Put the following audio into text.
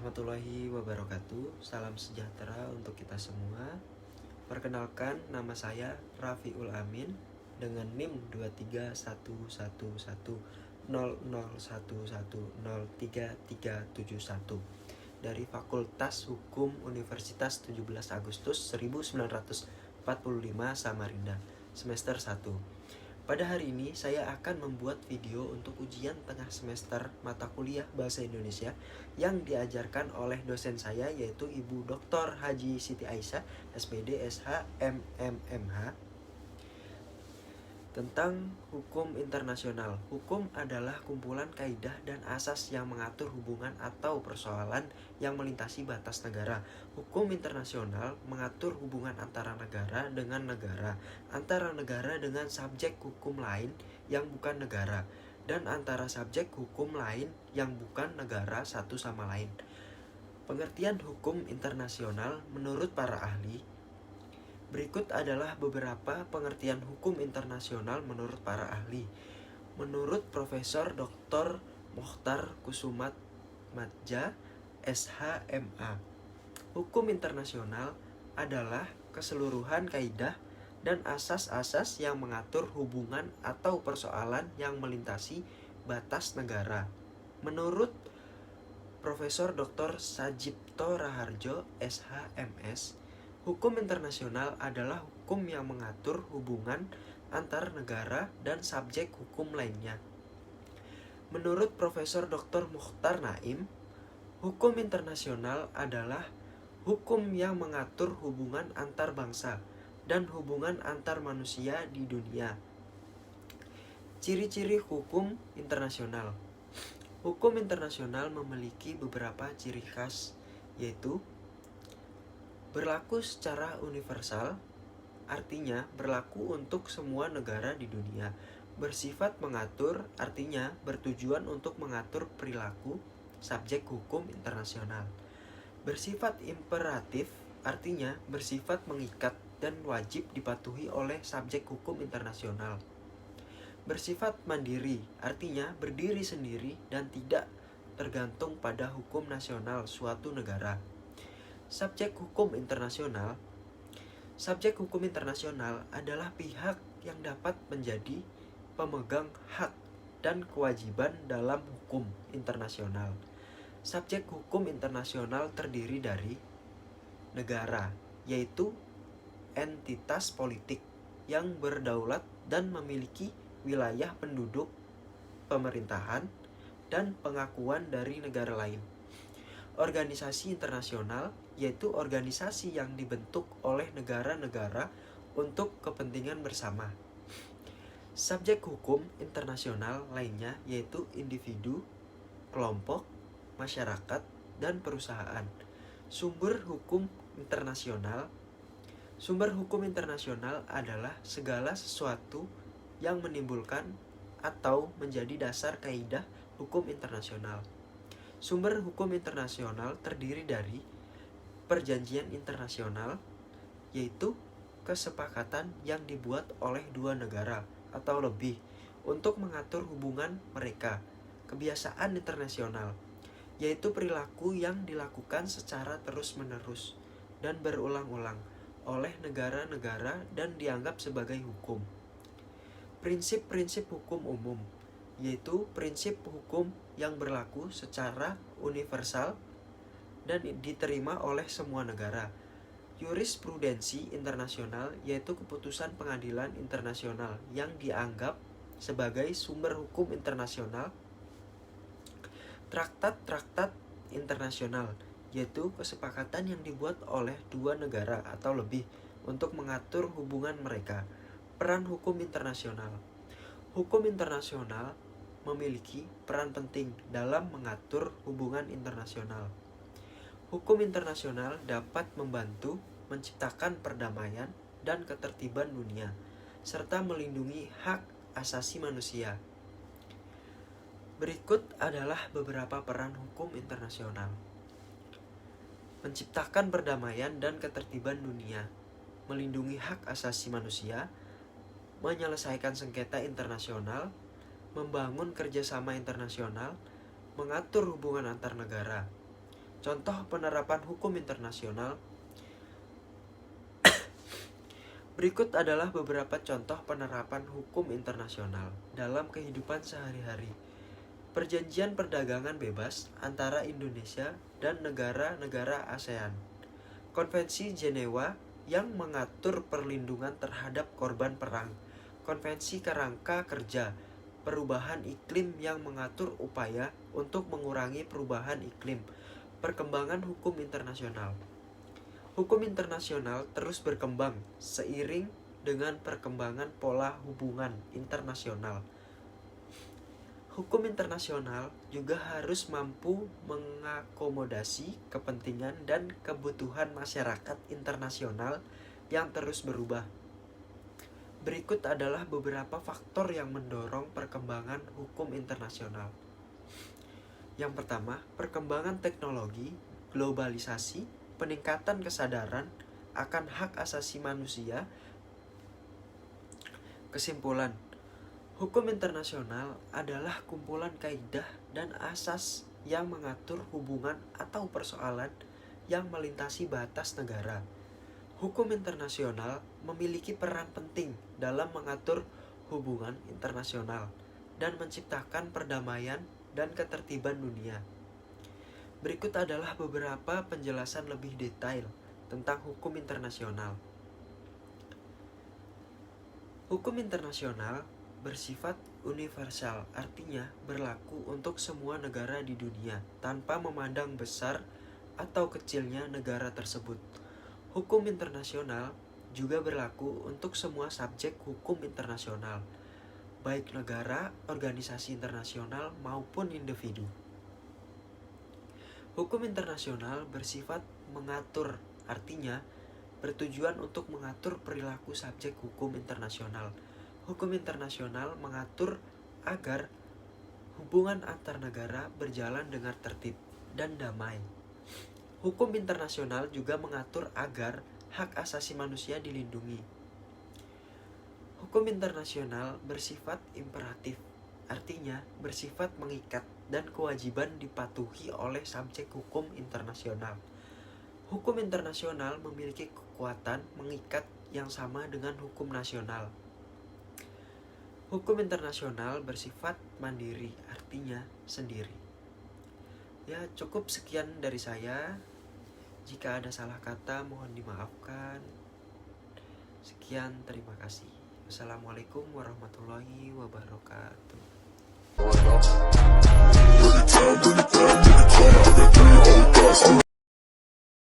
warahmatullahi wabarakatuh. Salam sejahtera untuk kita semua. Perkenalkan, nama saya Rafiul Amin dengan NIM 231110011033371 dari Fakultas Hukum Universitas 17 Agustus 1945 Samarinda, semester 1. Pada hari ini saya akan membuat video untuk ujian tengah semester mata kuliah Bahasa Indonesia yang diajarkan oleh dosen saya, yaitu Ibu Dr. Haji Siti Aisyah, SPD, SH, MMMH, tentang hukum internasional. Hukum adalah kumpulan kaidah dan asas yang mengatur hubungan atau persoalan yang melintasi batas negara. Hukum internasional mengatur hubungan antara negara dengan negara, antara negara dengan subjek hukum lain yang bukan negara, dan antara subjek hukum lain yang bukan negara satu sama lain. Pengertian hukum internasional menurut para ahli. Berikut adalah beberapa pengertian hukum internasional menurut para ahli. Menurut Profesor Dr. Mokhtar Kusumatmadja, SHMA, hukum internasional adalah keseluruhan kaidah dan asas-asas yang mengatur hubungan atau persoalan yang melintasi batas negara. Menurut Profesor Dr. Sajipto Raharjo, SHMS, hukum internasional adalah hukum yang mengatur hubungan antar negara dan subjek hukum lainnya. Menurut Profesor Dr. Mukhtar Naim, hukum internasional adalah hukum yang mengatur hubungan antar bangsa dan hubungan antar manusia di dunia. Ciri-ciri hukum internasional. Hukum internasional memiliki beberapa ciri khas, yaitu berlaku secara universal, artinya berlaku untuk semua negara di dunia. Bersifat mengatur, artinya bertujuan untuk mengatur perilaku subjek hukum internasional. Bersifat imperatif, artinya bersifat mengikat dan wajib dipatuhi oleh subjek hukum internasional. Bersifat mandiri, artinya berdiri sendiri dan tidak tergantung pada hukum nasional suatu negara. Subjek hukum internasional. Subjek hukum internasional adalah pihak yang dapat menjadi pemegang hak dan kewajiban dalam hukum internasional. Subjek hukum internasional terdiri dari negara, yaitu entitas politik yang berdaulat dan memiliki wilayah penduduk, pemerintahan, dan pengakuan dari negara lain. Organisasi internasional, yaitu organisasi yang dibentuk oleh negara-negara untuk kepentingan bersama. Subjek hukum internasional lainnya yaitu individu, kelompok, masyarakat, dan perusahaan. Sumber hukum internasional. Sumber hukum internasional adalah segala sesuatu yang menimbulkan atau menjadi dasar kaidah hukum internasional. Sumber hukum internasional terdiri dari perjanjian internasional, yaitu kesepakatan yang dibuat oleh dua negara atau lebih untuk mengatur hubungan mereka. Kebiasaan internasional, yaitu perilaku yang dilakukan secara terus-menerus dan berulang-ulang oleh negara-negara dan dianggap sebagai hukum. Prinsip-prinsip hukum umum, yaitu prinsip hukum yang berlaku secara universal dan diterima oleh semua negara. Jurisprudensi internasional, yaitu keputusan pengadilan internasional yang dianggap sebagai sumber hukum internasional. Traktat-traktat internasional, yaitu kesepakatan yang dibuat oleh dua negara atau lebih untuk mengatur hubungan mereka. Peran hukum internasional. Hukum internasional memiliki peran penting dalam mengatur hubungan internasional. Hukum internasional dapat membantu menciptakan perdamaian dan ketertiban dunia, serta melindungi hak asasi manusia. Berikut adalah beberapa peran hukum internasional. Menciptakan perdamaian dan ketertiban dunia, melindungi hak asasi manusia, menyelesaikan sengketa internasional, membangun kerjasama internasional, mengatur hubungan antar negara. Contoh penerapan hukum internasional. Berikut adalah beberapa contoh penerapan hukum internasional dalam kehidupan sehari-hari. Perjanjian perdagangan bebas antara Indonesia dan negara-negara ASEAN. Konvensi Jenewa yang mengatur perlindungan terhadap korban perang. Konvensi Kerangka Kerja Perubahan Iklim yang mengatur upaya untuk mengurangi perubahan iklim. Perkembangan hukum internasional. Hukum internasional terus berkembang seiring dengan perkembangan pola hubungan internasional. Hukum internasional juga harus mampu mengakomodasi kepentingan dan kebutuhan masyarakat internasional yang terus berubah. Berikut adalah beberapa faktor yang mendorong perkembangan hukum internasional. Yang pertama, perkembangan teknologi, globalisasi, peningkatan kesadaran akan hak asasi manusia. Kesimpulan, hukum internasional adalah kumpulan kaidah dan asas yang mengatur hubungan atau persoalan yang melintasi batas negara. Hukum internasional memiliki peran penting dalam mengatur hubungan internasional dan menciptakan perdamaian dan ketertiban dunia. Berikut adalah beberapa penjelasan lebih detail tentang hukum internasional. Hukum internasional bersifat universal, artinya berlaku untuk semua negara di dunia tanpa memandang besar atau kecilnya negara tersebut. Hukum internasional juga berlaku untuk semua subjek hukum internasional, baik negara, organisasi internasional, maupun individu. Hukum internasional bersifat mengatur, artinya bertujuan untuk mengatur perilaku subjek hukum internasional. Hukum internasional mengatur agar hubungan antar negara berjalan dengan tertib dan damai. Hukum internasional juga mengatur agar hak asasi manusia dilindungi. Hukum internasional bersifat imperatif, artinya bersifat mengikat dan kewajiban dipatuhi oleh subjek hukum internasional. Hukum internasional memiliki kekuatan mengikat yang sama dengan hukum nasional. Hukum internasional bersifat mandiri, artinya sendiri. Ya, cukup sekian dari saya. Jika ada salah kata, mohon dimaafkan. Sekian, terima kasih. Wassalamualaikum warahmatullahi wabarakatuh.